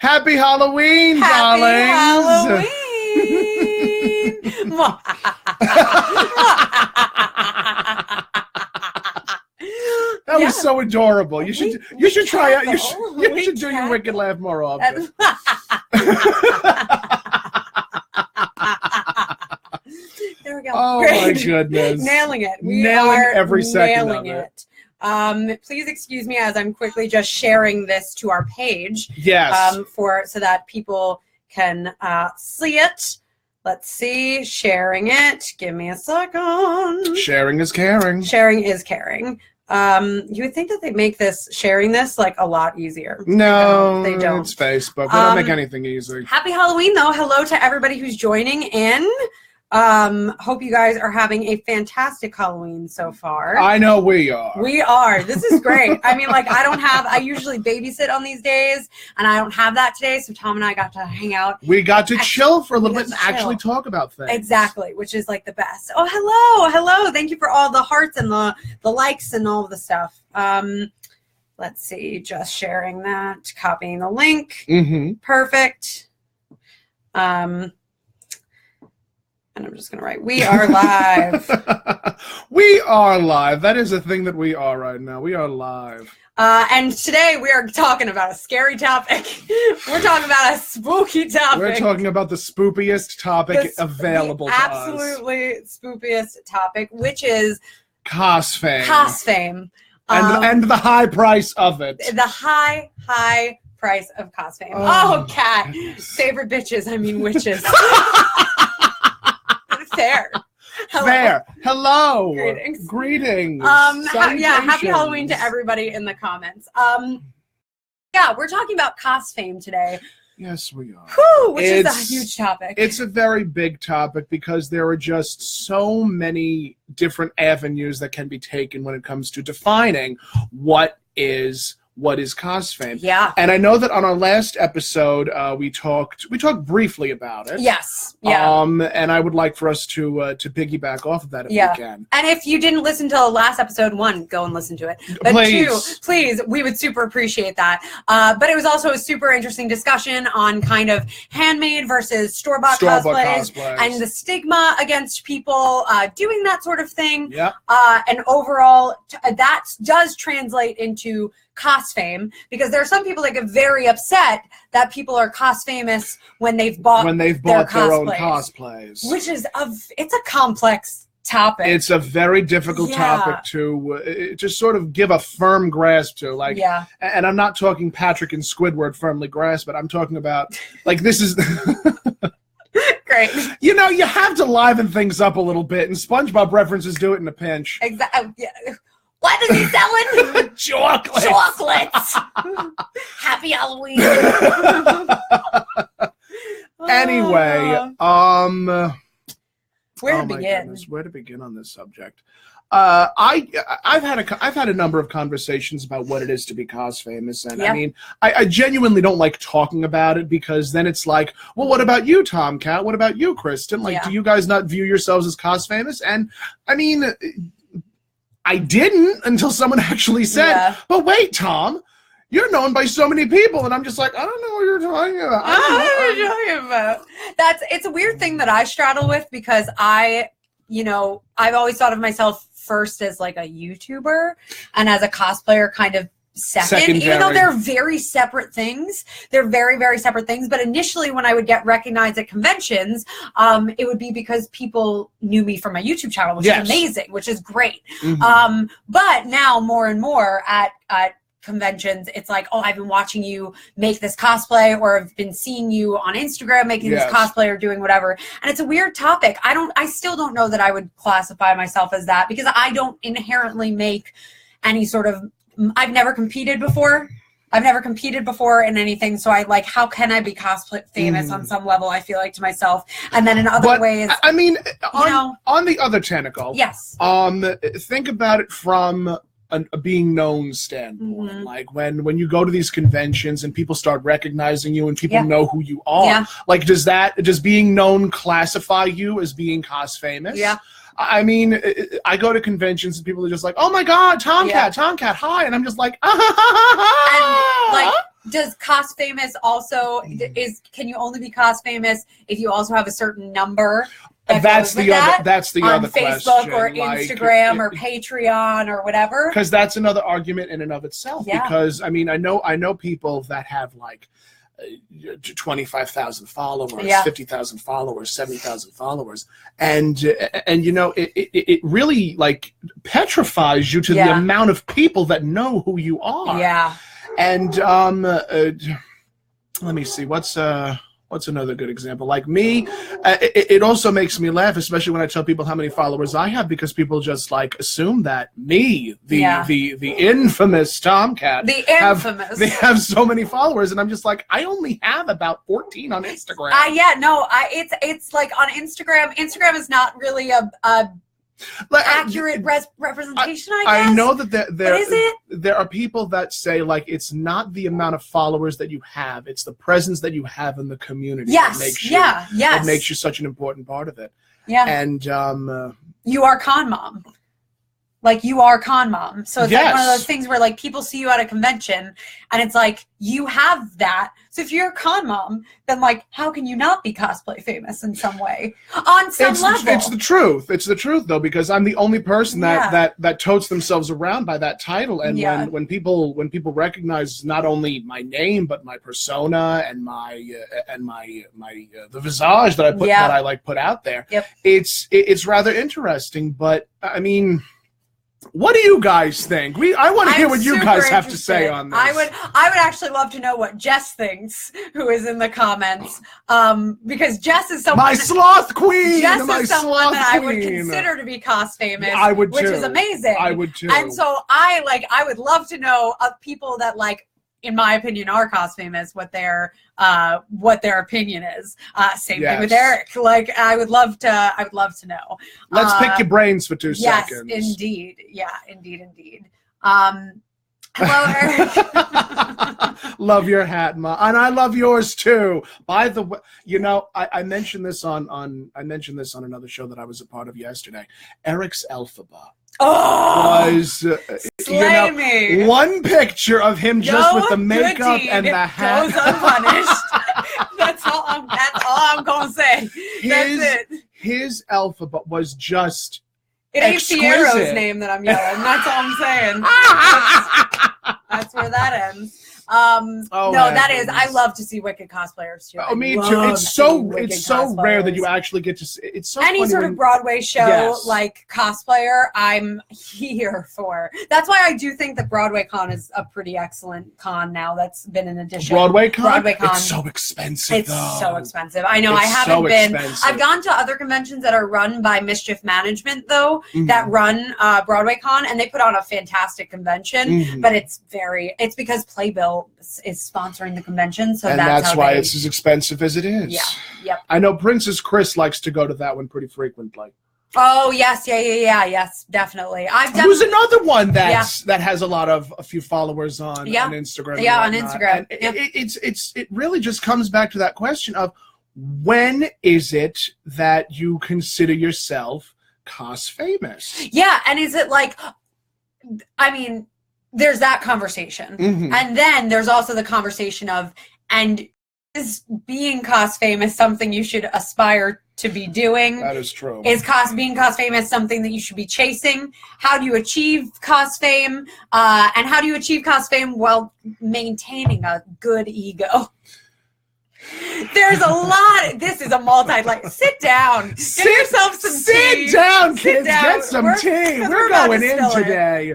Happy Halloween, darlings! Halloween! That was so adorable. You should try out. You should do your wicked laugh more often. There we go. Oh Great. my goodness! Nailing it. Nailing every second of it. Please excuse me as I'm quickly just sharing this to our page. Yes. So that people can see it. Let's see. Sharing it. Give me a second. Sharing is caring. Sharing is caring. You would think that they make sharing this like a lot easier. No, they don't. It's Facebook. They don't make anything easy. Happy Halloween, though. Hello to everybody who's joining in. Hope you guys are having a fantastic Halloween so far. I know we are. We are. This is great. I mean, like, I usually babysit on these days, and I don't have that today, so Tom and I got to hang out. We got to chill for a little bit and actually talk about things. Exactly, which is like the best. Oh, hello. Hello. Thank you for all the hearts and the likes and all of the stuff. Let's see. Just sharing that. Copying the link. Mm-hmm. Perfect. And I'm just going to write, we are live. We are live. That is a thing that we are right now. We are live. And today we are talking about a scary topic. We're talking about a spooky topic. We're talking about the spookiest topic available to us. Absolutely spookiest topic, which is Cos-fame. Cos-fame. And the high price of it. The high price of Cos-fame. Oh, Cat. Favorite bitches, I mean witches. Fair. Hello. Fair. Hello. Greetings. Greetings. Happy Halloween to everybody in the comments. We're talking about Cos-fame today. Yes, we are. Which is a huge topic. It's a very big topic because there are just so many different avenues that can be taken when it comes to defining what is Cos-fame. Yeah. And I know that on our last episode, we talked briefly about it. Yes. Yeah. And I would like for us to piggyback off of that if we can. And if you didn't listen to the last episode, 1, go and listen to it. But please. 2, please, we would super appreciate that. But it was also a super interesting discussion on kind of handmade versus store-bought cosplays and the stigma against people doing that sort of thing. Yeah. And overall, that does translate into Cos-fame, because there are some people that get very upset that people are cos-famous when they've bought their own cosplays, which is it's a complex topic. It's a very difficult topic to just sort of give a firm grasp to, like. Yeah. And I'm not talking Patrick and Squidward firmly grasp, but I'm talking about like this is. Great. You know, you have to liven things up a little bit, and SpongeBob references do it in a pinch. Exactly. Yeah. What is he selling? Chocolates. Chocolates. Happy Halloween. Anyway, where to begin? Where to begin on this subject? I've had a number of conversations about what it is to be cos-famous, and I mean, I genuinely don't like talking about it, because then it's like, well, what about you, Tom, Cat? What about you, Kristen? Like, do you guys not view yourselves as cos-famous? And I mean, I didn't until someone actually said, but wait, Tom, you're known by so many people. And I'm just like, I don't know what you're talking about. I don't know what you're talking about. It's a weird thing that I straddle with, because I've always thought of myself first as like a YouTuber and as a cosplayer kind of second, even though they're very separate things. They're very, very separate things. But initially, when I would get recognized at conventions, it would be because people knew me from my YouTube channel, which is amazing, which is great. Mm-hmm. But now more and more at conventions, it's like, oh, I've been watching you make this cosplay, or I've been seeing you on Instagram making this cosplay or doing whatever. And it's a weird topic. I still don't know that I would classify myself as that, because I don't inherently make any sort of, I've never competed before in anything. So how can I be cosplay famous on some level, I feel like, to myself. And then in other ways, I mean, on the other tentacle, think about it from a being known standpoint. Mm-hmm. Like when you go to these conventions and people start recognizing you and people know who you are, like does being known classify you as being cos-famous? Yeah. I mean, I go to conventions and people are just like, oh my God, Tomcat, hi. And I'm just like, and like, does cos-famous also can you only be cos-famous if you also have a certain number? That's the other question. On Facebook or Instagram or Patreon or whatever. Because that's another argument in and of itself. Yeah. Because I mean, I know people that have like 25,000 followers, 50,000 followers, 70,000 followers, and you know it really like petrifies you to the amount of people that know who you are. Yeah. And let me see, what's another good example? Like me, it also makes me laugh, especially when I tell people how many followers I have, because people just like assume that me, the infamous Tomcat, they have so many followers, and I'm just like, I only have about 14 on Instagram. It's like on Instagram. Instagram is not really a accurate representation, I guess. I know that there are people that say like it's not the amount of followers that you have, it's the presence that you have in the community that makes you such an important part of it. Yeah. And you are con mom. Like, you are con mom. So it's like one of those things where like people see you at a convention and it's like you have that. So if you're a con mom, then like how can you not be cosplay famous in some way? On some level. It's the truth. It's the truth though, because I'm the only person that totes themselves around by that title. And when people recognize not only my name but my persona and the visage that I put out there, it's rather interesting. But I mean, what do you guys think? I want to hear what you guys have to say on this. I would actually love to know what Jess thinks, who is in the comments, because Jess is someone. My sloth queen. Jess is someone that I would consider to be cos-famous. I would too. Which is amazing. I would too. And so I would love to know of people that like, in my opinion, are cos-famous, what their opinion is. Same thing with Eric. Like, I would love to know. Let's pick your brains for 2 seconds. Yes, indeed. Yeah, indeed. Hello, Eric. Love your hat, Ma, and I love yours too. By the way, you know, I mentioned this on another show that I was a part of yesterday. Eric's Elphaba was one picture of him just with the makeup and the hat goes unpunished. That's all I'm gonna say. That's it. His Elphaba was just it ain't Fiero's name that I'm yelling. That's all I'm saying. That's where that ends. That is. I love to see wicked cosplayers too. Oh, me too. It's so rare that you actually get to see. It's so any sort of Broadway show like cosplayer, I'm here for. That's why I do think that Broadway Con is a pretty excellent con now. That's been an addition. Broadway Con. It's so expensive. It's so expensive. I know. I haven't been. I've gone to other conventions that are run by Mischief Management though, that run Broadway Con, and they put on a fantastic convention. But it's because Playbill is sponsoring the convention, so that's why it's as expensive as it is. Yeah. Yep. I know Princess Chris likes to go to that one pretty frequently. Oh yes, yes, definitely. Who's another one that has a few followers on Instagram. Yeah, on Instagram. It really just comes back to that question of when is it that you consider yourself cos-famous? Yeah, and is it like, I mean, there's that conversation. And then there's also the conversation of, and is being cos-famous something you should aspire to be doing? That is true. Is being cos-famous something that you should be chasing? How do you achieve cos-fame? And how do you achieve cos-fame while maintaining a good ego? There's a lot. This is a sit down. Get yourself some tea. Sit down, kids. Get some tea. We're going in today.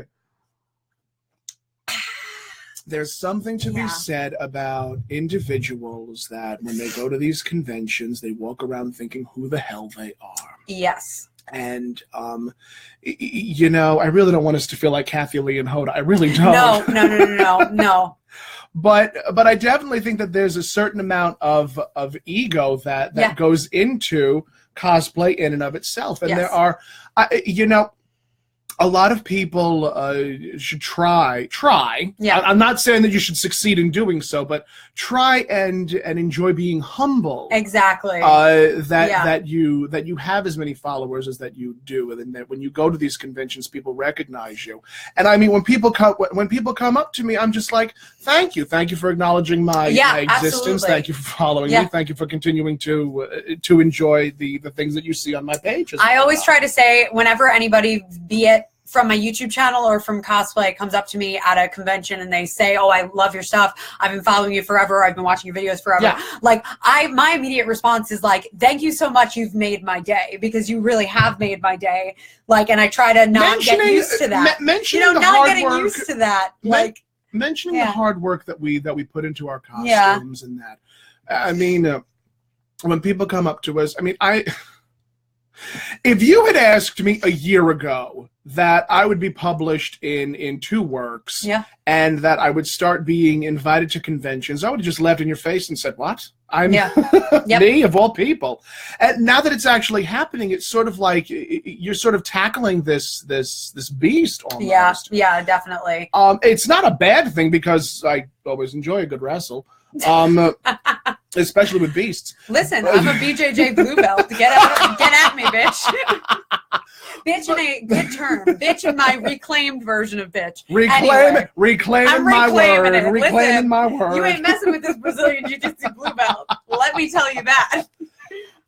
There's something to be said about individuals that when they go to these conventions, they walk around thinking who the hell they are. Yes. And, you know, I really don't want us to feel like Kathy Lee and Hoda. I really don't. No. But I definitely think that there's a certain amount of ego that goes into cosplay in and of itself. And there are, you know, a lot of people should try. Yeah. I'm not saying that you should succeed in doing so, but try and enjoy being humble. Exactly. That you have as many followers as that you do, and that when you go to these conventions, people recognize you. And I mean, when people come up to me, I'm just like, thank you for acknowledging my existence. Absolutely. Thank you for following me. Thank you for continuing to enjoy the things that you see on my page. I always try to say, whenever anybody, be it from my YouTube channel or from cosplay, comes up to me at a convention and they say, oh, I love your stuff, I've been following you forever, I've been watching your videos forever. Yeah. Like, my immediate response is like, thank you so much, you've made my day, because you really have made my day. Like, and I try to not get used to that. Used to that. Like, mentioning the hard work that we put into our costumes and that. I mean, when people come up to us, I mean, if you had asked me a year ago that I would be published in 2 works and that I would start being invited to conventions, I would have just laughed in your face and said, what? I'm me, of all people. And now that it's actually happening, it's sort of like you're sort of tackling this beast almost. Yeah, definitely. It's not a bad thing, because I always enjoy a good wrestle. Especially with beasts. Listen, I'm a BJJ blue belt. Get at me, bitch. Bitch in a good term. Bitch in my reclaimed version of bitch. Reclaiming my word. Reclaiming my word. You ain't messing with this Brazilian Jiu-Jitsu blue belt. Let me tell you that.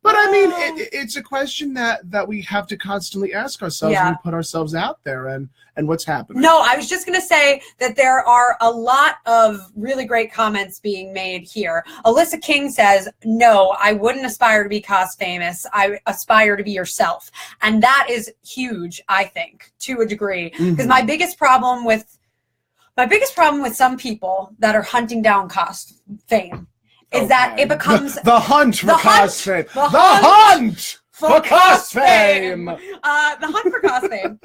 But I mean, it's a question that we have to constantly ask ourselves when we put ourselves out there, and what's happening. No, I was just going to say that there are a lot of really great comments being made here. Alyssa King says, no, I wouldn't aspire to be cos-famous. I aspire to be yourself. And that is huge, I think, to a degree. Because my biggest problem with some people that are hunting down cos-fame is that it becomes the hunt for cos-fame. The hunt for cos-fame. The hunt for cos-fame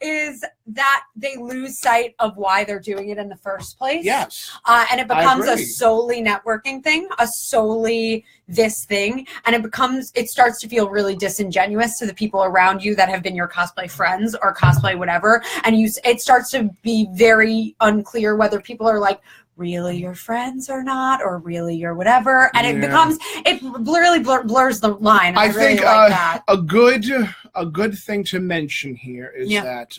is that they lose sight of why they're doing it in the first place. Yes. And it becomes a solely networking thing, a solely this thing, and it starts to feel really disingenuous to the people around you that have been your cosplay friends or cosplay whatever, and it starts to be very unclear whether people are like really your friends or not, or really your whatever, and it literally blurs the line. I really think like that. a good thing to mention here is that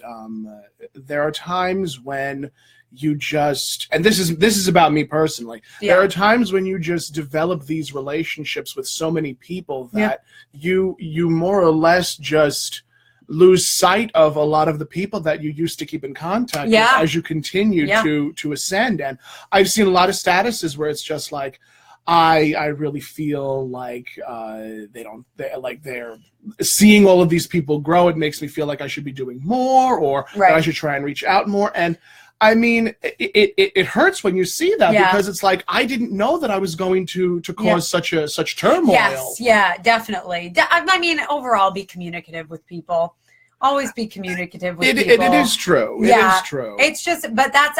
there are times when you just, and this is about me personally, there are times when you just develop these relationships with so many people that you more or less just lose sight of a lot of the people that you used to keep in contact with as you continue to ascend. And I've seen a lot of statuses where it's just like, I really feel like they're seeing all of these people grow. It makes me feel like I should be doing more, or that I should try and reach out more. And I mean, it hurts when you see that, because it's like, I didn't know that I was going to cause such turmoil. Yes, yeah, definitely. I mean, overall, be communicative with people. Always be communicative with people. It is true. It is true. It's just, but that's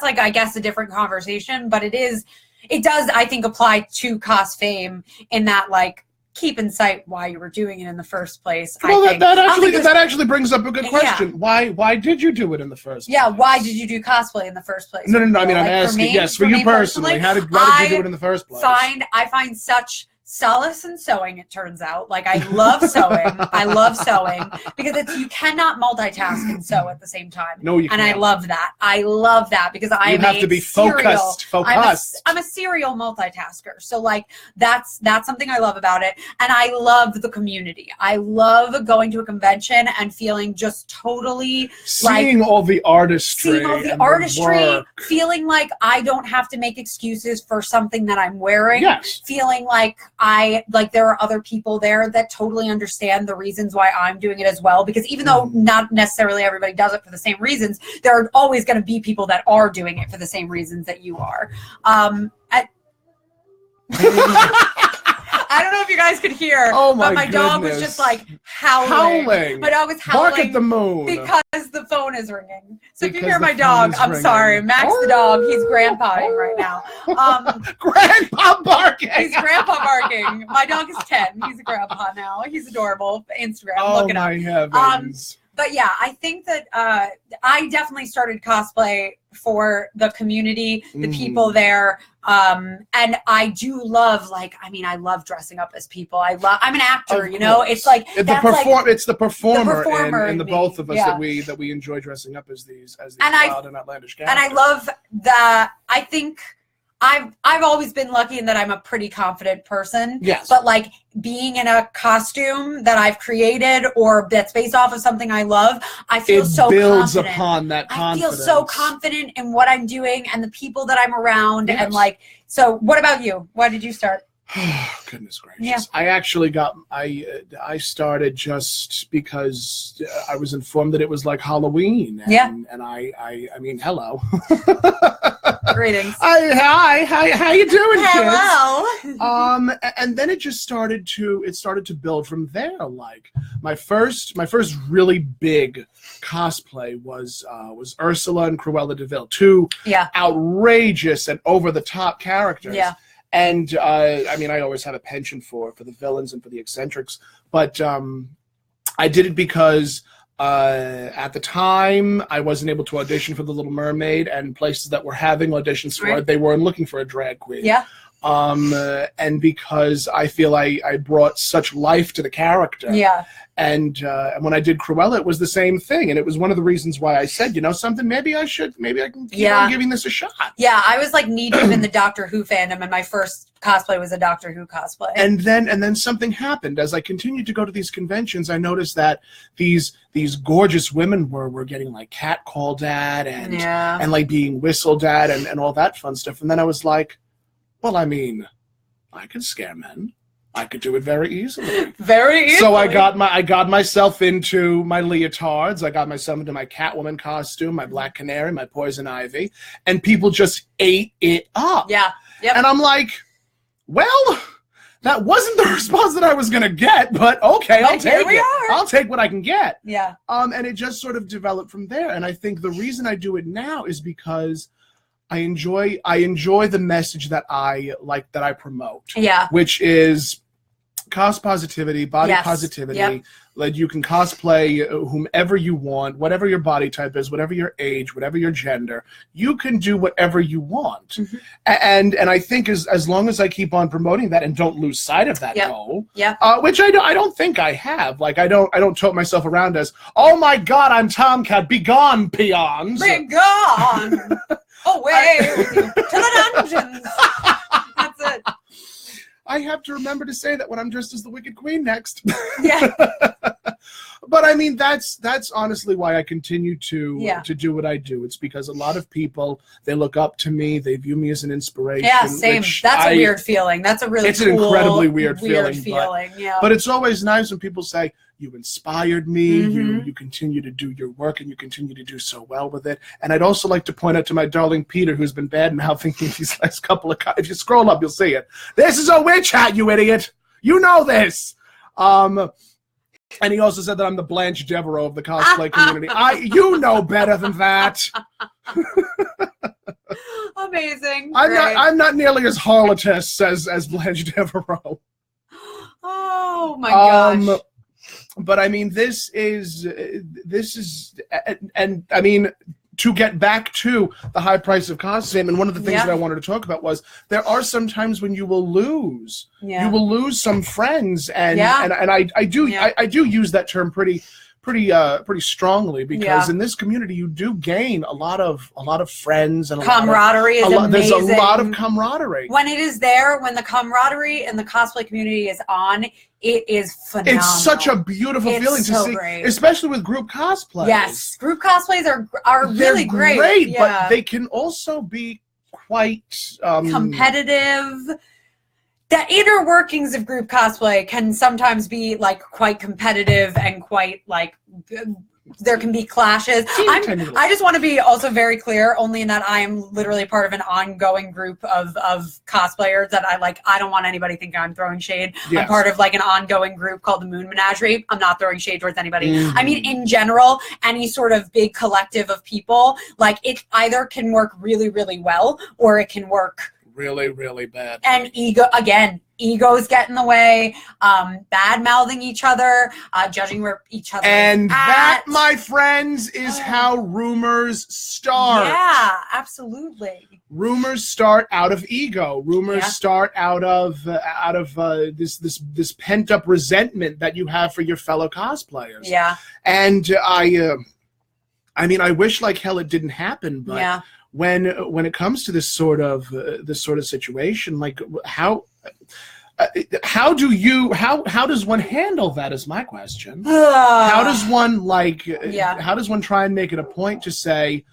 like, I guess, a different conversation. But it does, I think, apply to cos-fame in that, like, keep in sight why you were doing it in the first place. Well, that actually brings up a good question. Why did you do it in the first place? Yeah, why did you do cosplay in the first place? No, I mean, I'm asking, for you personally, why did you do it in the first place? I find such solace in sewing, it turns out. Like, I love sewing. I love sewing because you cannot multitask and sew at the same time. No, you can't. And I love that. I love that because you have to be focused. I'm a serial multitasker. So, like, that's something I love about it. And I love the community. I love going to a convention and feeling just totally seeing all the artistry, feeling like I don't have to make excuses for something that I'm wearing. Yes. Feeling like there are other people there that totally understand the reasons why I'm doing it as well, because even though not necessarily everybody does it for the same reasons, there are always going to be people that are doing it for the same reasons that you are. I don't know if you guys could hear, but my dog was just like howling. My dog was howling. Bark at the moon. Because the phone is ringing. So if you hear my dog, I'm sorry. Max the dog, he's grandpaing right now. Grandpa barking. He's grandpa barking. My dog is 10. He's a grandpa now. He's adorable. Instagram. Look it up. Oh my heavens. But yeah, I think that I definitely started cosplay for the community, the people there. And I do love, like, I mean, I love dressing up as people. I'm an actor, you know. It's like it's the performer in the both of us yeah. that we enjoy dressing up as these wild and outlandish characters. And I love that. I think I've always been lucky in that I'm a pretty confident person. Yes. But like being in a costume that I've created or that's based off of something I love, I feel so confident. It builds upon that confidence. I feel so confident in what I'm doing and the people that I'm around. Yes. And like, so what about you? Why did you start? Oh, goodness gracious. Yeah. I actually I started just because I was informed that it was like Halloween. And, yeah. And I mean, hello. Greetings. Hi, how you doing, Hello. kids? And then it just started to build from there. Like my first really big cosplay was Ursula and Cruella de Vil, two outrageous and over the top characters. Yeah. And I mean, I always had a penchant for the villains and for the eccentrics, but I did it because at the time I wasn't able to audition for The Little Mermaid, and places that were having auditions for it, they weren't looking for a drag queen. Yeah. And because I feel I brought such life to the character. Yeah. And when I did Cruella, it was the same thing. And it was one of the reasons why I said, you know, something, maybe I can keep on giving this a shot. Yeah, I was like knee deep in the Doctor Who fandom, and my first cosplay was a Doctor Who cosplay. And then something happened. As I continued to go to these conventions, I noticed that these gorgeous women were getting like catcalled at and like being whistled at and all that fun stuff. And then I was like, well, I mean, I can scare men. I could do it very easily. Very easily. So I got myself into my leotards. I got myself into my Catwoman costume, my Black Canary, my Poison Ivy, and people just ate it up. Yeah. Yep. And I'm like, well, that wasn't the response that I was gonna get, but okay, I'll take it. I'll take what I can get. Yeah. And it just sort of developed from there. And I think the reason I do it now is because I enjoy the message that I promote. Yeah. Which is cos positivity, body positivity. Yep. Like you can cosplay whomever you want, whatever your body type is, whatever your age, whatever your gender. You can do whatever you want. Mm-hmm. And I think as long as I keep on promoting that and don't lose sight of that goal, which I don't think I have. Like I don't tote myself around as, oh my God, I'm Tomcat, be gone, peons. Be gone. Away with you to the dungeons. That's it. I have to remember to say that when I'm dressed as the Wicked Queen next. Yeah. But I mean, that's honestly why I continue to do what I do. It's because a lot of people, they look up to me, they view me as an inspiration. Yeah, same. That's a weird feeling. That's a really It's an incredibly weird feeling. Yeah. But it's always nice when people say, you inspired me, you continue to do your work, and you continue to do so well with it. And I'd also like to point out to my darling Peter, who's been bad-mouthing me these last couple of... If you scroll up, you'll see it. This is a witch hat, you idiot! You know this! And he also said that I'm the Blanche Devereaux of the cosplay community. You know better than that. Amazing. I'm not nearly as harlotess as Blanche Devereaux. Oh my gosh. But I mean, this is, and I mean, to get back to the high price of cos-fame, and one of the things that I wanted to talk about was there are some times when you will lose. Yeah. You will lose some friends, and I do use that term pretty strongly, because in this community you do gain a lot of friends and camaraderie is amazing. There's a lot of camaraderie when it is there. When the camaraderie in the cosplay community is on, it is phenomenal. It's such a beautiful feeling to see, especially with group cosplays. Yes, group cosplays are really great. But they can also be quite competitive. The inner workings of group cosplay can sometimes be like quite competitive and quite like there can be clashes. I just want to be also very clear, only in that I am literally part of an ongoing group of cosplayers that I don't want anybody to think I'm throwing shade. Yes. I'm part of like an ongoing group called the Moon Menagerie. I'm not throwing shade towards anybody. I mean, in general, any sort of big collective of people, like it either can work really, really well or it can work really, really bad. And egos get in the way, bad mouthing each other, judging where each other and is that, at. my friends, is how rumors start. Yeah, absolutely. Rumors start out of ego. Rumors start out of this pent up resentment that you have for your fellow cosplayers. Yeah. And I mean, I wish like hell it didn't happen, but when it comes to this sort of situation, like how does one handle that is my question. How does one how does one try and make it a point to say,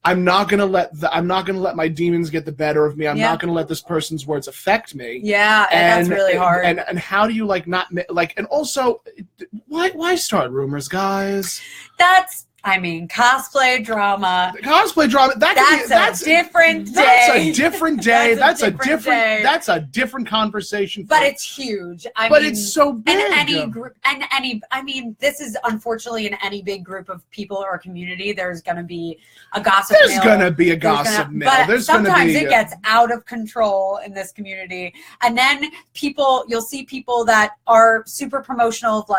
I'm not gonna let my demons get the better of me. I'm not gonna let this person's words affect me. Yeah, and that's really hard. And how do you and also why start rumors, guys? Cosplay drama. Cosplay drama. That's a different day. That's a different day. That's a different conversation. But it's huge. But it's so big. In any group, this is unfortunately in any big group of people or community, there's going to be a gossip mill. There's going to be a gossip mill. But sometimes it gets out of control in this community. And then you'll see people that are super promotional of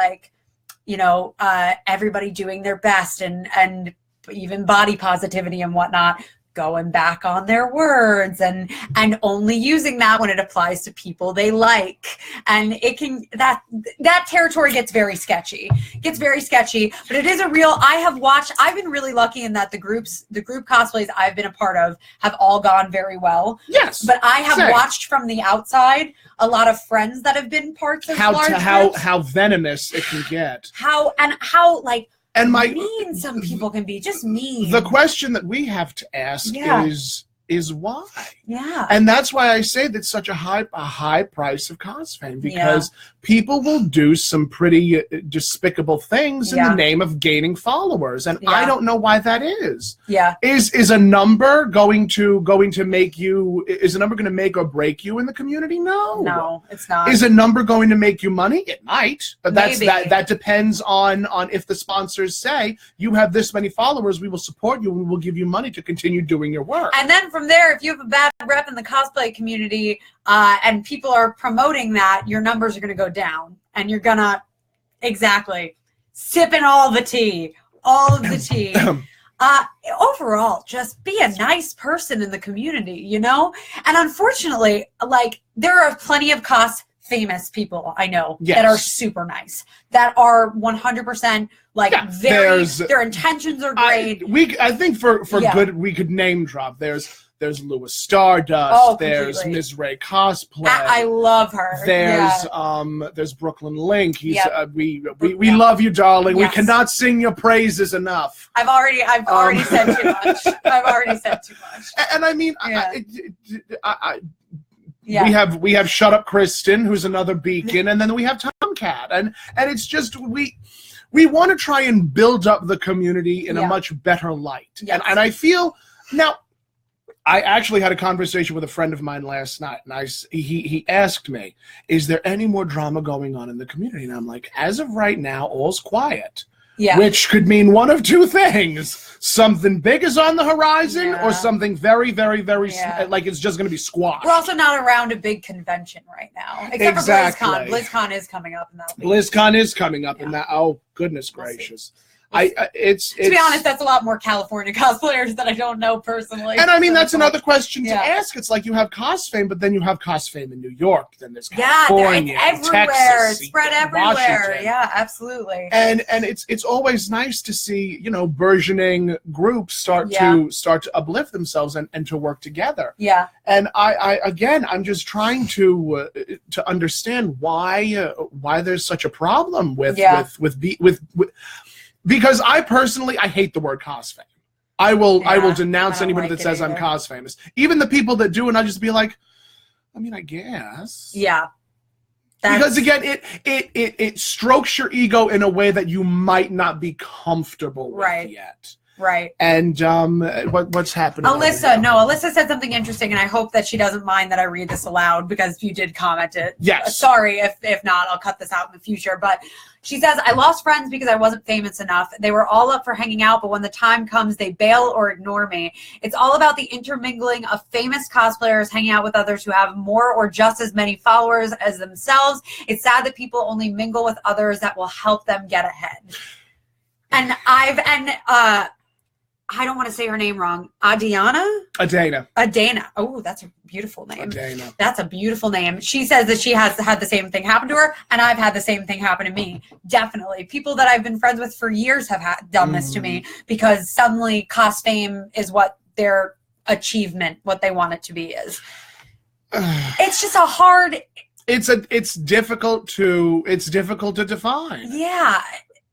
everybody doing their best and even body positivity and whatnot, going back on their words and only using that when it applies to people they like. And that territory gets very sketchy. But it is I've been really lucky in that the group cosplays I've been a part of have all gone very well. Yes. But I have watched from the outside a lot of friends that have been parts of how venomous it can get. How mean some people can be, just mean. The question that we have to ask is why? Yeah. And that's why I say that's such a high price of cos-fame, because people will do some pretty despicable things in the name of gaining followers, and I don't know why that is. Yeah. Is a number going to make you? Is a number going to make or break you in the community? No, it's not. Is a number going to make you money? It might, but that depends on if the sponsors say you have this many followers, we will support you and we will give you money to continue doing your work. And then from there, if you have a bad rep in the cosplay community and people are promoting that, your numbers are going to go down, and you're gonna sipping all the tea. Overall, just be a nice person in the community, and unfortunately, there are plenty of famous people I know that are super nice, that are 100% their intentions are great. I think for good, we could name drop. There's Louis Stardust. There's Ms. Ray Cosplay. I love her. There's Brooklyn Link. We love you, darling. Yes. We cannot sing your praises enough. I've already said too much. And I mean, we have Shut Up Kristen, who's another beacon, and then we have Tomcat, and it's just we want to try and build up the community in a much better light. Yes. And I feel now. I actually had a conversation with a friend of mine last night, and he asked me, is there any more drama going on in the community? And I'm like, as of right now, all's quiet. Yeah. Which could mean one of two things. Something big is on the horizon, or something very, very, very, it's just going to be squashed. We're also not around a big convention right now. Except for BlizzCon. BlizzCon is coming up in that week. BlizzCon is coming up in that. Oh, goodness gracious. It's to be honest, that's a lot more California cosplayers that I don't know personally. And I mean, that's another question to ask. It's like you have Cos-fame, but then you have Cos-fame in New York. Then there's California, it's everywhere. Texas, it's spread everywhere. Washington. Yeah, absolutely. And it's always nice to see burgeoning groups start to uplift themselves and to work together. Yeah. And I'm just trying to understand why there's such a problem with because I personally hate the word cos-fame. I will denounce anybody that says I'm cos-famous. Even the people that do, and I just be like, I mean, I guess. Yeah. Because again, it strokes your ego in a way that you might not be comfortable with yet. Right. And what's happening? Alyssa said something interesting, and I hope that she doesn't mind that I read this aloud because you did comment it. Yes. Sorry if not, I'll cut this out in the future. But she says, I lost friends because I wasn't famous enough. They were all up for hanging out, but when the time comes, they bail or ignore me. It's all about the intermingling of famous cosplayers hanging out with others who have more or just as many followers as themselves. It's sad that people only mingle with others that will help them get ahead. And I don't want to say her name wrong. Adana. Oh, that's a beautiful name. Adana. That's a beautiful name. She says that she has had the same thing happen to her, and I've had the same thing happen to me. Definitely. People that I've been friends with for years have done this to me because suddenly cos-fame is what their achievement, what they want it to be is. It's just a hard... It's difficult to define. Yeah.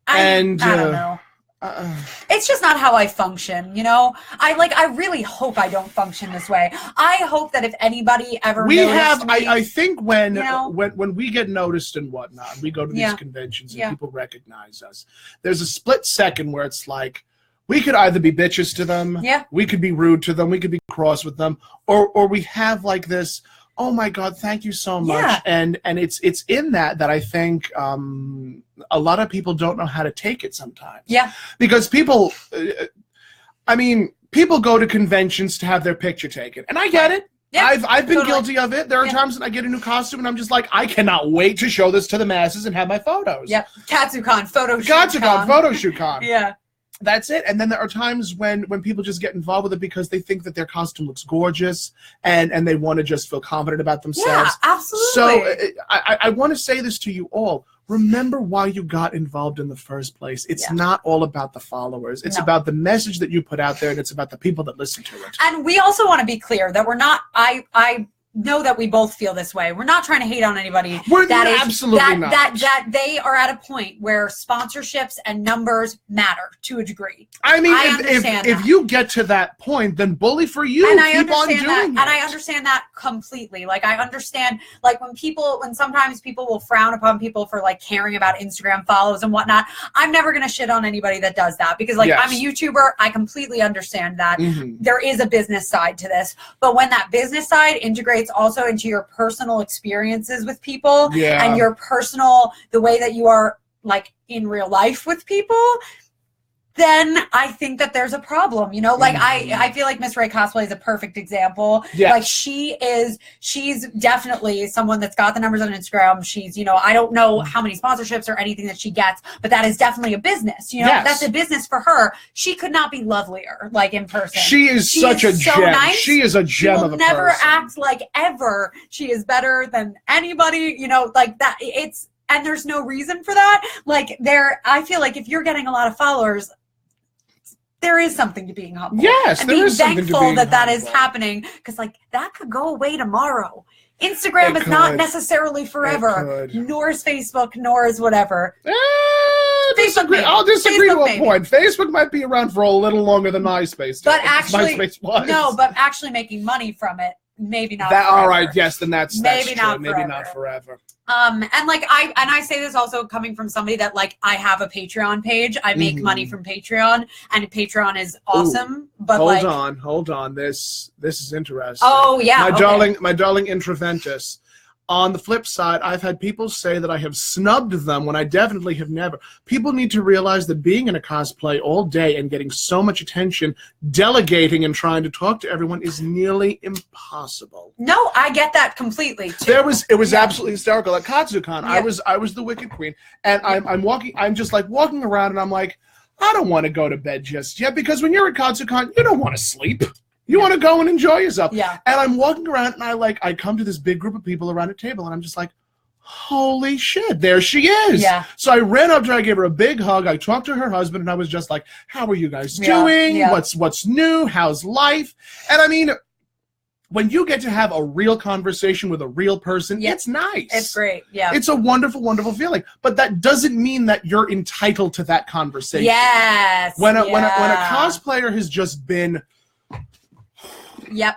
I don't know. It's just not how I function, you know. I really hope I don't function this way. I hope that if anybody ever I think when we get noticed and whatnot, we go to these conventions and people recognize us. There's a split second where it's like we could either be bitches to them, we could be rude to them, we could be cross with them, or we have like this. Oh my God! Thank you so much. And it's in that I think a lot of people don't know how to take it sometimes. Yeah. Because people go to conventions to have their picture taken, and I get it. Yeah, I've been guilty of it. There are times when I get a new costume and I'm just like, I cannot wait to show this to the masses and have my photos. Yep. Katsucon photo shoot con. Yeah. That's it. And then there are times when people just get involved with it because they think that their costume looks gorgeous and they want to just feel confident about themselves. Yeah, absolutely. So I want to say this to you all. Remember why you got involved in the first place. It's not all about the followers. It's about the message that you put out there, and it's about the people that listen to it. And we also want to be clear that we're not, I know that we both feel this way. We're not trying to hate on anybody. Absolutely not. That they are at a point where sponsorships and numbers matter to a degree. I mean, if you get to that point, then bully for you. And keep on doing that. And I understand that completely. Like, I understand, like, when sometimes people will frown upon people for like caring about Instagram follows and whatnot. I'm never going to shit on anybody that does that because like I'm a YouTuber. I completely understand that. There is a business side to this, but when that business side integrates also into your personal experiences with people and your personal, the way that you are like in real life with people, then I think that there's a problem, you know, like I feel like Miss Ray Cosplay is a perfect example. Like she's definitely someone that's got the numbers on Instagram. She's, you know, I don't know how many sponsorships or anything that she gets, but that is definitely a business, you know, that's a business for her. She could not be lovelier, like in person. She is such a gem. Nice. She is a gem of a person. She will never act like ever. She is better than anybody, you know, like that. And there's no reason for that. Like I feel like if you're getting a lot of followers, there is something to being humble. Yes, and being thankful that is happening, because like that could go away tomorrow. Instagram is not necessarily forever, nor is Facebook, nor is whatever. I'll disagree to a point. Facebook might be around for a little longer than MySpace. But actually, but actually making money from it, maybe not. All right, yes, then that's maybe true. not maybe not forever. And like I say this also coming from somebody that like I have a Patreon page. I make money from Patreon, and Patreon is awesome. Ooh, but hold on. This is interesting. Oh yeah, my darling Intraventus. On the flip side, I've had people say that I have snubbed them when I definitely have never. People need to realize that being in a cosplay all day and getting so much attention, delegating and trying to talk to everyone is nearly impossible. No, I get that completely too. It was absolutely hysterical. At KatsuCon, I was the Wicked Queen, and I'm just like walking around, and I'm like, I don't want to go to bed just yet, because when you're at KatsuCon, you don't want to sleep. You want to go and enjoy yourself. Yeah. And I'm walking around, and I come to this big group of people around a table, and I'm just like, holy shit, there she is. Yeah. So I ran up to her, I gave her a big hug, I talked to her husband, and I was just like, how are you guys doing? Yeah. What's new? How's life? And I mean, when you get to have a real conversation with a real person, it's nice. It's great. Yeah. It's a wonderful, wonderful feeling. But that doesn't mean that you're entitled to that conversation. Yes. When a cosplayer has just been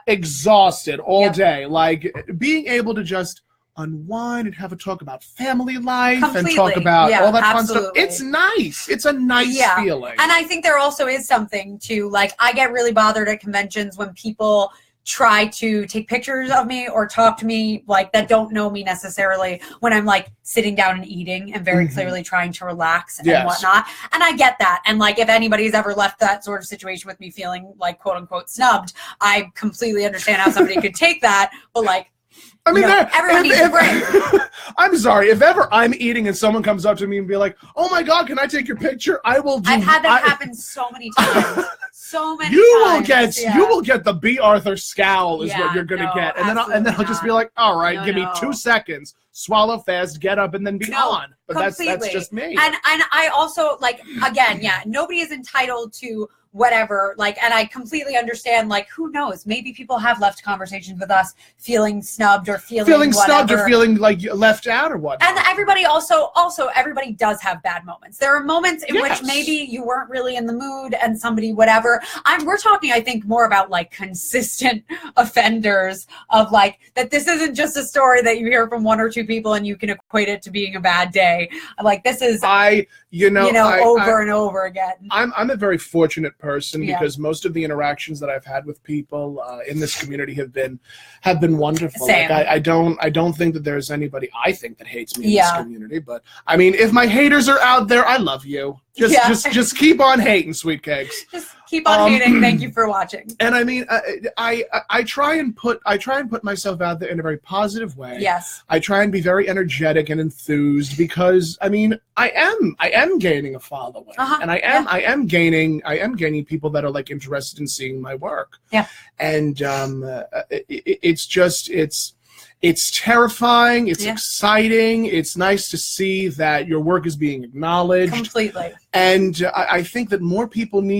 exhausted all day, like being able to just unwind and have a talk about family life Completely. and talk about all that fun stuff. Absolutely. It's nice. It's a nice feeling. And I think there also is something to, like, I get really bothered at conventions when people try to take pictures of me or talk to me, like, that don't know me necessarily, when I'm like sitting down and eating and very clearly trying to relax and whatnot. And I get that. And like, if anybody's ever left that sort of situation with me feeling like quote unquote snubbed, I completely understand how somebody could take that. But like, I mean, everyone needs a break. I'm sorry. If ever I'm eating and someone comes up to me and be like, "Oh my God, can I take your picture?" I will. I've had that happen so many times. So many times. You will get the B. Arthur scowl is what you're gonna get, and then I'll just be like, "All right, give me 2 seconds, swallow fast, get up, and then be on." But that's just me. And I also, like, again, nobody is entitled to whatever, like, and I completely understand, like, who knows, maybe people have left conversations with us feeling snubbed or feeling snubbed or feeling like left out or what. And everybody also everybody does have bad moments. There are moments in which maybe you weren't really in the mood and somebody whatever. We're talking, I think, more about like consistent offenders of like, that this isn't just a story that you hear from 1 or 2 people and you can equate it to being a bad day. Like, this is over and over again. I'm a very fortunate person because most of the interactions that I've had with people in this community have been wonderful. Same. Like, I don't think that there's anybody I think that hates me in this community, but I mean, if my haters are out there, I love you. Just keep on hating, sweet cakes. Just keep on hating. Thank you for watching. And I mean, I try and put myself out there in a very positive way. Yes. I try and be very energetic and enthused because I mean, I am gaining a following, and I am gaining people that are like interested in seeing my work. Yeah. And it's terrifying. It's exciting. It's nice to see that your work is being acknowledged. Completely. And I think that more people just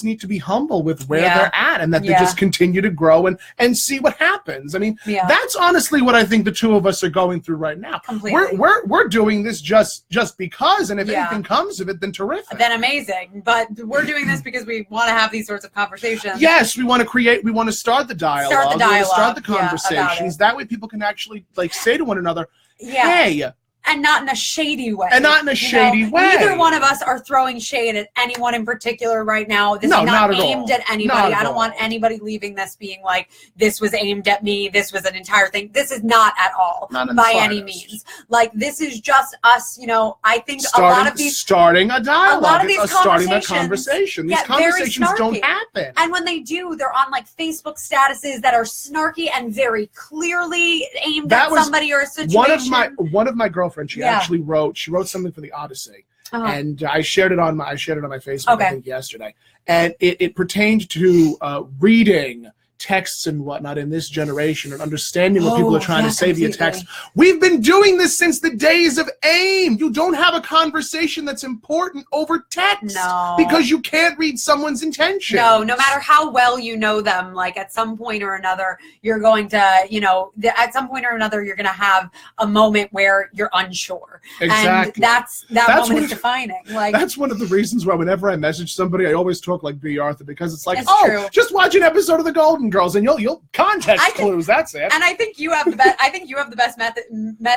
need to be humble with where they're at, and that they just continue to grow and see what happens. I mean, that's honestly what I think the two of us are going through right now. Completely. We're doing this just because, and if anything comes of it, then terrific. Then amazing. But we're doing this because we want to have these sorts of conversations. Yes, we want to start the dialogue. Start the conversations. That way people can actually like say to one another, hey. And not in a shady way. Neither one of us are throwing shade at anyone in particular right now. This is not aimed at anybody. I don't want anybody leaving this being like, this was aimed at me. This was an entire thing. This is not at all by any means. Like, this is just us, I think a lot of these... Starting a dialogue. A lot of these starting a conversation. These conversations don't happen. And when they do, they're on like Facebook statuses that are snarky and very clearly aimed at somebody or a situation. One of my girlfriends, she actually wrote something for the Odyssey, and I shared it on my Facebook I think yesterday, and it pertained to reading texts and whatnot in this generation and understanding what people are trying to say via text. We've been doing this since the days of AIM. You don't have a conversation that's important over text because you can't read someone's intention. No matter how well you know them, like at some point or another, you're going to, at some point or another, you're going to have a moment where you're unsure. Exactly. And that moment is defining. Like, that's one of the reasons why whenever I message somebody, I always talk like B. Arthur, because it's like, true. Just watch an episode of The Golden Girls and you'll context clues. That's it. And I think you have the best. I think you have the best method.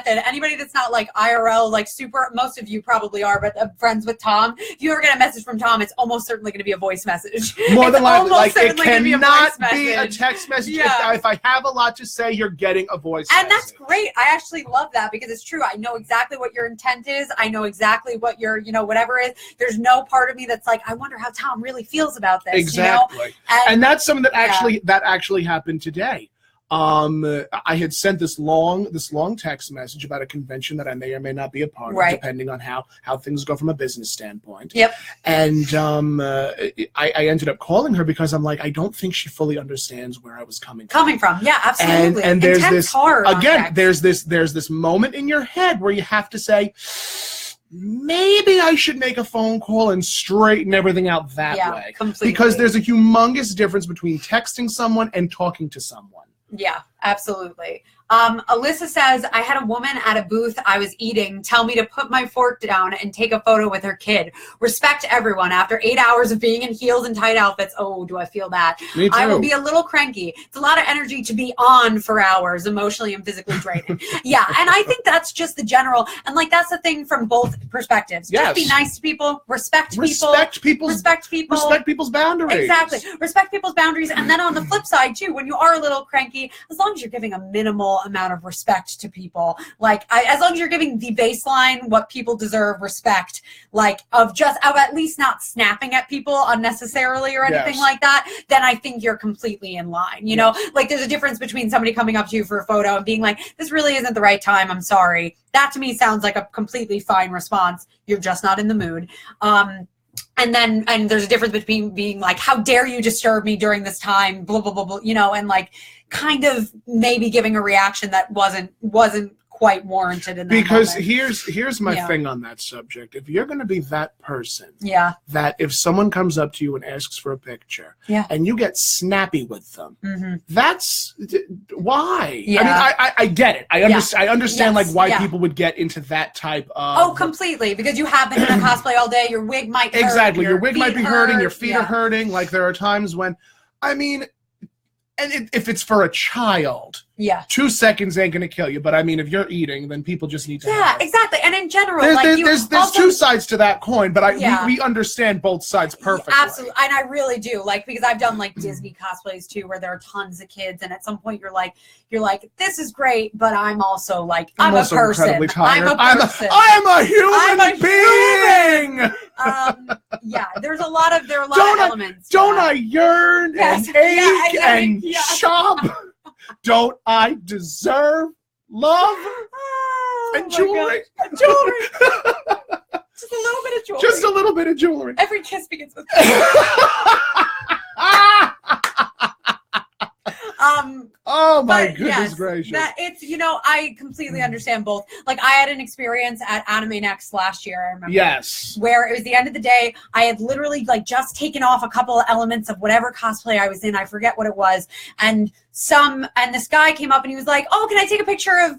Anybody that's not like IRL, like super. Most of you probably are, but friends with Tom. If you ever get a message from Tom, it's almost certainly going to be a voice message. More than likely, like it cannot be a text message. Yeah. If I have a lot to say, you're getting a voice message. And that's great. I actually love that because it's true. I know exactly what your intent is. I know exactly what your, whatever is. There's no part of me that's like, I wonder how Tom really feels about this. Exactly. And that's something that actually happened today. I had sent this long text message about a convention that I may or may not be a part of, depending on how things go from a business standpoint. Yep. And I ended up calling her because I'm like, I don't think she fully understands where I was coming from. Yeah, absolutely. And there's there's this moment in your head where you have to say, maybe I should make a phone call and straighten everything out that way. Completely. Because there's a humongous difference between texting someone and talking to someone. Yeah, absolutely. Alyssa says, I had a woman at a booth I was eating tell me to put my fork down and take a photo with her kid. Respect everyone. After 8 hours of being in heels and tight outfits, oh, do I feel that? Me too. I will be a little cranky. It's a lot of energy to be on for hours, emotionally and physically draining. Yeah, and I think that's just the general, and like that's the thing from both perspectives. Yes. Just be nice to people, respect people's boundaries. Exactly. Respect people's boundaries. And then on the flip side too, when you are a little cranky, as long as you're giving a minimal amount of respect to people, like as long as you're giving the baseline what people deserve, respect, like of at least not snapping at people unnecessarily or anything like that, then I think you're completely in line. You know, like there's a difference between somebody coming up to you for a photo and being like, this really isn't the right time, I'm sorry. That to me sounds like a completely fine response. You're just not in the mood. And there's a difference between being like, how dare you disturb me during this time, blah, blah, blah, blah, you know, and like kind of maybe giving a reaction that wasn't quite warranted in that because moment. here's my thing on that subject. If you're going to be that person, that if someone comes up to you and asks for a picture, and you get snappy with them, that's why. I mean, I get it. I understand like why people would get into that type of. Completely, because you have been in a cosplay all day. Your wig might hurt. Exactly, your wig might be hurting. Your feet are hurting. Like there are times when, I mean. And if it's for a child, 2 seconds ain't gonna kill you. But I mean, if you're eating, then people just need to. Exactly. And in general, there's two sides to that coin, but we understand both sides perfectly. Absolutely, and I really do. Like because I've done like Disney cosplays too, where there are tons of kids, and at some point you're like, this is great, but I'm also like, I'm a person. Incredibly tired. I'm a person. I'm a human being. There's a lot of elements. Don't I yearn and ache and shop? Don't I deserve love and jewelry? Just a little bit of jewelry. Just a little bit of jewelry. Every kiss begins with. Oh my goodness gracious. That it's, I completely understand both. Like I had an experience at Anime Next last year, I remember. Yes. Where it was the end of the day. I had literally like just taken off a couple of elements of whatever cosplay I was in. I forget what it was. And this guy came up and he was like, oh, can I take a picture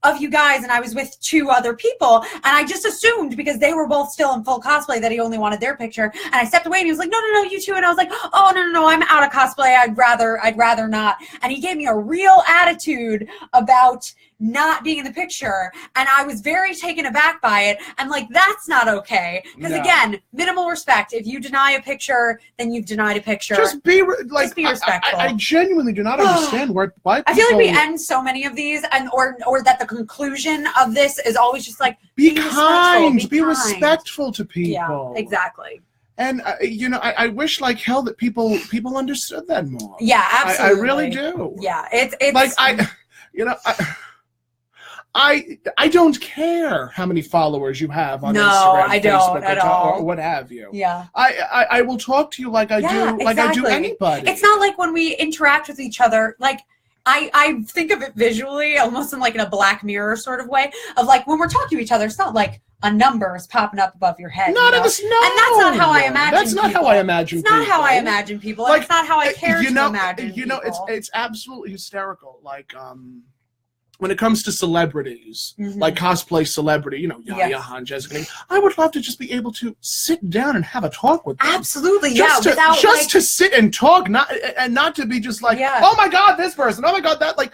of you guys? And I was with 2 other people, and I just assumed because they were both still in full cosplay that he only wanted their picture. And I stepped away and he was like, no, you two. And I was like, oh, no, I'm out of cosplay. I'd rather not. And he gave me a real attitude about not being in the picture, and I was very taken aback by it. And like, that's not okay. Because again, minimal respect. If you deny a picture, then you've denied a picture. Just be respectful. I genuinely do not understand why people. I feel like we end so many of these, and or that the conclusion of this is always just like, be kind, be respectful to people. Yeah, exactly. And I wish like hell that people understood that more. Yeah, absolutely. I really do. Yeah, it's like I don't care how many followers you have on Instagram, I don't Facebook, at all. or what have you. Yeah. I will talk to you like I do like I do anybody. It's not like when we interact with each other, like I think of it visually, almost in like in a Black Mirror sort of way, of like when we're talking to each other, it's not like a number is popping up above your head. Not in the snow. And that's not how I imagine That's not people. how I imagine people. It's not how I imagine people. Like, it's not how I care to imagine people. It's absolutely hysterical. Like, when it comes to celebrities, like cosplay celebrity, Yaya Han, Jessica, I would love to just be able to sit down and have a talk with them. Absolutely, just to sit and talk, not to be just like, oh my God, this person, oh my God, that. Like,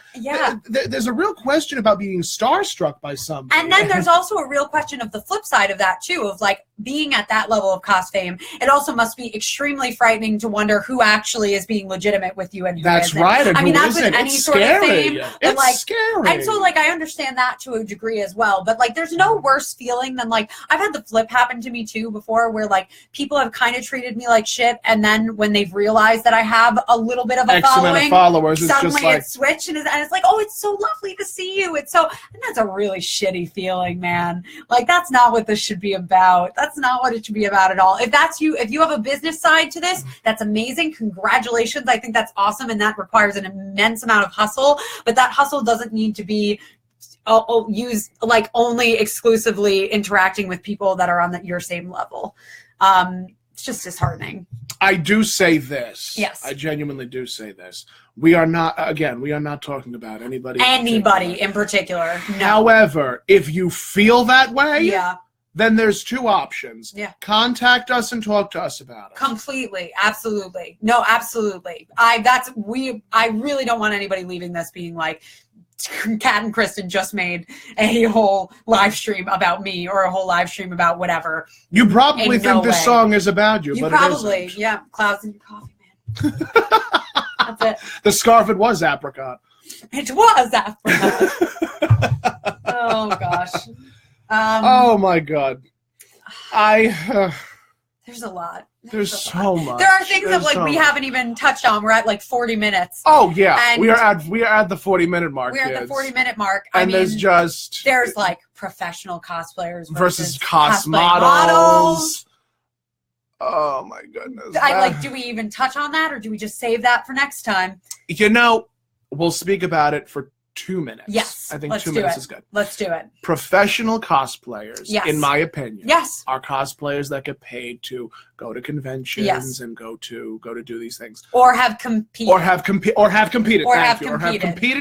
there's a real question about being starstruck by somebody. And then there's also a real question of the flip side of that too, of like being at that level of cos-fame. It also must be extremely frightening to wonder who actually is being legitimate with you and who That's isn't. right. I mean, that's with any sort of fame. It's like, scary. And so, like, I understand that to a degree as well. But, like, there's no worse feeling than, like, I've had the flip happen to me, too, before, where, like, people have kind of treated me like shit. And then when they've realized that I have a little bit of a following, followers, suddenly it's switched. And it's like, oh, it's so lovely to see you. And that's a really shitty feeling, man. Like, that's not what this should be about. That's not what it should be about at all. If that's you, if you have a business side to this, that's amazing. Congratulations. I think that's awesome. And that requires an immense amount of hustle. But that hustle doesn't need to be use like only exclusively interacting with people that are on your same level. It's just disheartening. I do say this. Yes. I genuinely do say this. We are not talking about anybody. In particular. No. However, if you feel that way, yeah, then there's two options. Yeah. Contact us and talk to us about it. Completely. Absolutely. No, absolutely. I really don't want anybody leaving this being like, Catt and Kristen just made a whole live stream about me or a whole live stream about whatever. You probably think this song is about you, but probably, it isn't. yeah. Clouds in your coffee, man. That's it. The scarf, it was apricot. It was apricot. Oh, gosh. Oh, my God. There's a lot. There's so much. There are things that we haven't even touched on. We're at 40 minutes. Oh yeah, we are at the 40-minute mark. We're at the 40-minute mark. And there's professional cosplayers versus cos models. Oh my goodness. Do we even touch on that, or do we just save that for next time? We'll speak about it for 2 minutes. Yes. I think 2 minutes is good. Let's do it. Professional cosplayers, in my opinion, are cosplayers that get paid to go to conventions and go to do these things. Or have competed. Or have competed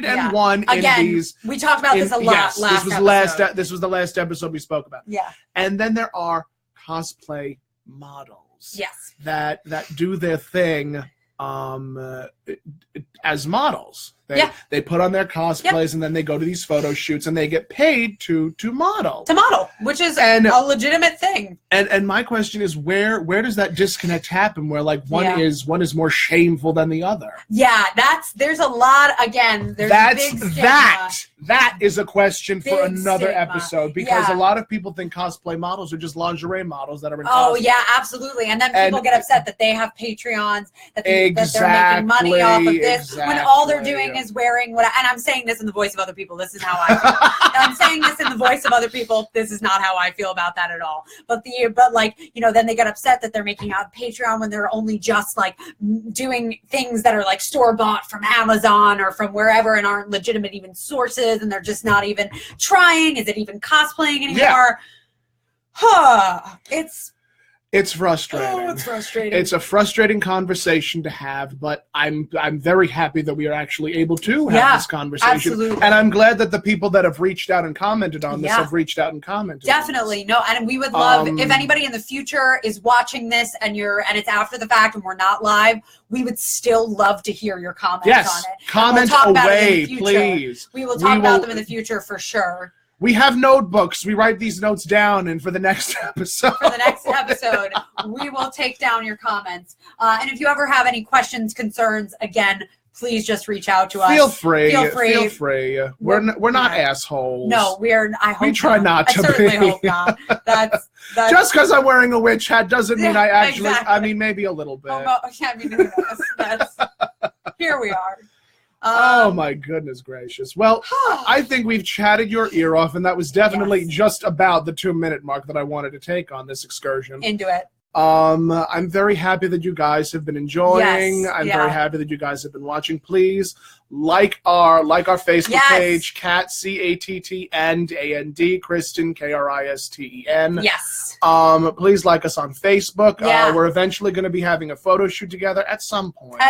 and won again, in these. We talked about this a lot this was the last episode we spoke about. Yeah. And then there are cosplay models. Yes. That do their thing as models. They put on their cosplays and then they go to these photo shoots and they get paid to model. Which is a legitimate thing. And my question is where does that disconnect happen where one is more shameful than the other? Yeah, there's a lot there's a big stigma. That is a question for another episode because a lot of people think cosplay models are just lingerie models that are in cosplay. Yeah, absolutely. And then people get upset that they have Patreons, that they're making money off of this when all they're doing is wearing and I'm saying this in the voice of other people. This is how I feel. I'm saying this in the voice of other people. This is not how I feel about that at all. But then they get upset that they're making a Patreon when they're only just doing things that are store bought from Amazon or from wherever and aren't legitimate even sources, and they're just not even trying. Is it even cosplaying anymore? It's frustrating. Oh, it's frustrating. It's a frustrating conversation to have, but I'm very happy that we are actually able to have this conversation. Absolutely. And I'm glad that the people that have reached out and commented on this have reached out and commented. Definitely. No, and we would love if anybody in the future is watching this and it's after the fact and we're not live, we would still love to hear your comments on it. Comment away, please. We will talk about them in the future for sure. We have notebooks. We write these notes down, and for the next episode, we will take down your comments. And if you ever have any questions, concerns, again, please just reach out to us. Feel free. We're not assholes. No, I hope we try not to be. I certainly hope not. That's just because I'm wearing a witch hat doesn't mean I actually. Exactly. I mean, maybe a little bit. Here we are. Oh my goodness gracious. Well, I think we've chatted your ear off, and that was definitely just about the 2-minute mark that I wanted to take on this excursion. Into it. I'm very happy that you guys have been enjoying. Yes, I'm very happy that you guys have been watching. Please like our Facebook page, Catt CATT Kristen KRISTEN. Yes. Please like us on Facebook. We're eventually going to be having a photo shoot together at some point.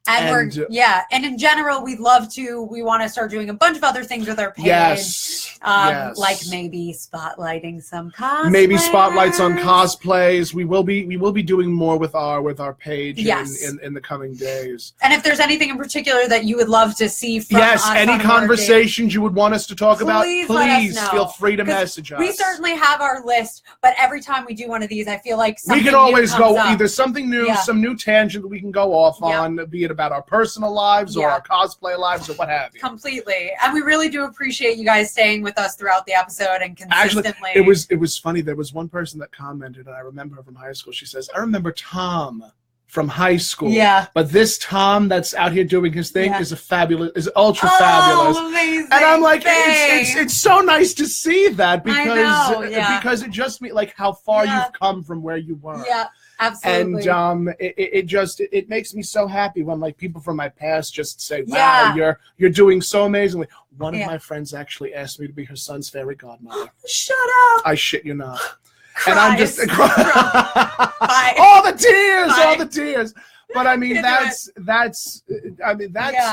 And in general, we want to start doing a bunch of other things with our page. Like maybe spotlighting some cosplays. Maybe spotlights on cosplays. We will be doing more with our page in the coming days. And if there's anything in particular that you would love to see from us any conversations you would want us to talk about, please feel free to message us. We certainly have our list, but every time we do one of these, I feel like something we can always go up. Either something new, some new tangent that we can go off on, be it about our personal lives or our cosplay lives or what have you. Completely. And we really do appreciate you guys staying with us throughout the episode and consistently. Actually, it was funny. There was one person that commented, and I remember her from high school. She says, I remember Tom from high school. Yeah. But this Tom that's out here doing his thing is ultra fabulous. Amazing. And I'm like, it's so nice to see that because it just means how far you've come from where you were. Yeah. Absolutely. And it makes me so happy when people from my past just say, wow, you're doing so amazingly. One of my friends actually asked me to be her son's fairy godmother. Shut up. I shit you not. And I'm just Bye. all the tears, Bye. all the tears. But I mean, that's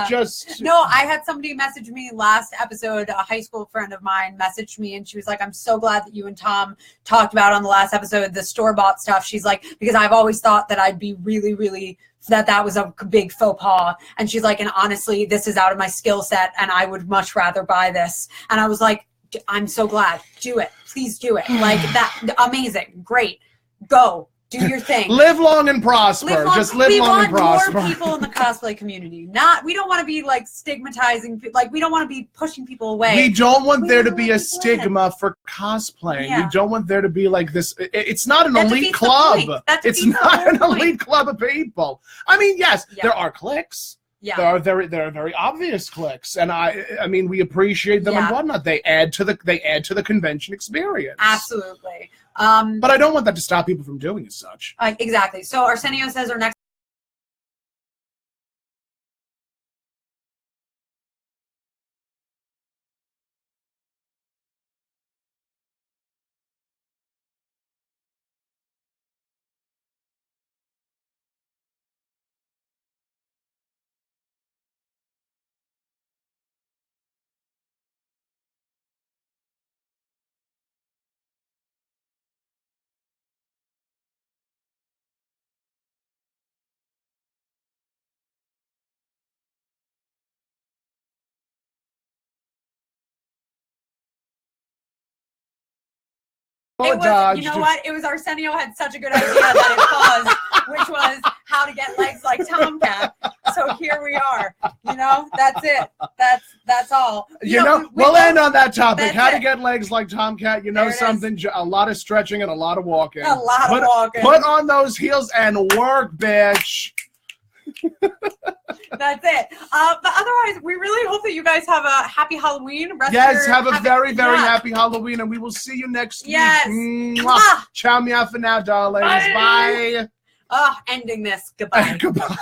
just. No, I had somebody message me last episode. A high school friend of mine messaged me, and she was like, "I'm so glad that you and Tom talked about on the last episode the store-bought stuff." She's like, because I've always thought that I'd be really, really that was a big faux pas. And she's like, and honestly, this is out of my skill set, and I would much rather buy this. And I was like, I'm so glad. Do it, please do it. Like that, amazing, great, go. Do your thing. Live long and prosper. Just live long and prosper. We want more people in the cosplay community. We don't want to be like stigmatizing, like we don't want to be pushing people away. We don't want there to be a stigma for cosplaying. Yeah. We don't want there to be like this. It's not an elite club. It's not an elite club of people. I mean, yes, there are cliques. Yeah. There are very obvious cliques, and I mean we appreciate them and whatnot. They add to the convention experience. Absolutely. But I don't want that to stop people from doing as such. Exactly. So Arsenio says our next. You know what? It was Arsenio had such a good idea that it paused, which was how to get legs like Tomcat. So here we are. You know, that's it. That's all. You know, we'll end on that topic. How to get legs like Tomcat. You know something? A lot of stretching and a lot of walking. A lot of walking. Put on those heels and work, bitch. That's it. But otherwise, we really hope that you guys have a happy Halloween. Yes, have a very, very happy Halloween, and we will see you next week. Ciao, meow for now, darlings. Bye. Ending this. Goodbye. Goodbye.